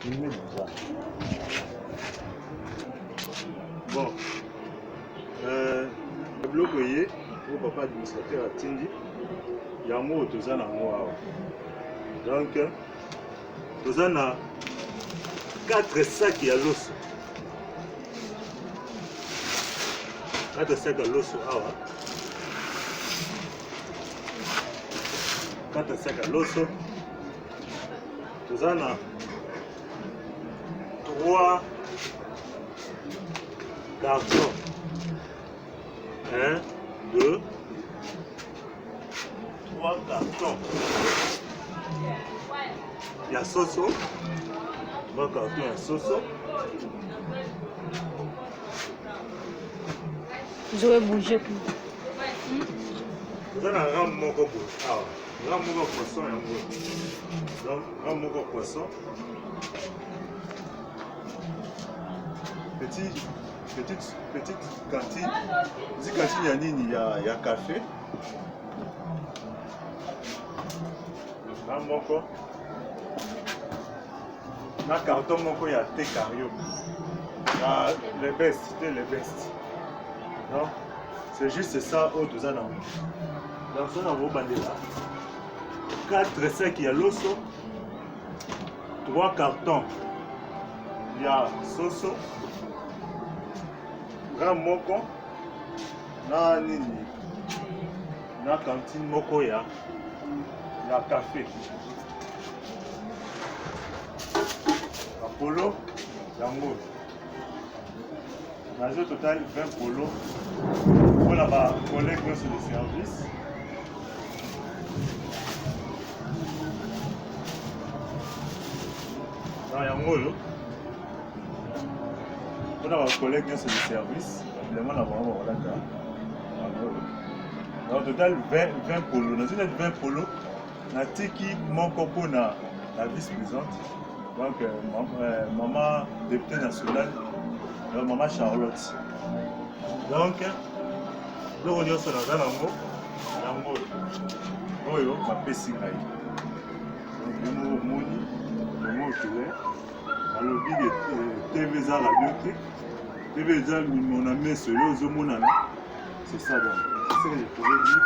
filmé déjà. Bon, le bloc voyez, mon papa administrateur a Tindi, il y a un mot aux awa. Donc, tous a 4 sacs à l'os. 4 sacs à l'os. 4 sacs à l'os. Tous a 3 cartons. 1, 2, 3 cartons. Il y a Soso. 3 cartons, il y a Soso. Je vais bouger. Vous avez un rame moko poisson. Donc, rame moko poisson. Petite cantine. Ici, cantine, il y a café. Rame moko. Dans le carton, il y a thé cario. Les bestes. Donc, c'est juste ça au tout ça. Donc, ça, on va là. 4 sacs, il y a l'osso. 3 cartons. Il y a Soso. Grand moko. Na nini. Na cantine moko ya. Il y a café. Polo, yango. Dans le total, 20 polos. Pour la collègue sur le service. Dans yango, pour la collègue sur le service. Évidemment, la vraiment voilà. Dans le total, 20 polos. Dans une 20 polos, na tiki mon coco na la vice-présidente. Donc, maman députée nationale, maman Charlotte. Donc, nous on est sur la Zanango, Oyo, ma pessingaï. Donc, nous moni, nous télé, à l'objet de TV za radio, TV za mon ami seul aux monana. C'est ça donc. C'est ce que je pourrais dire.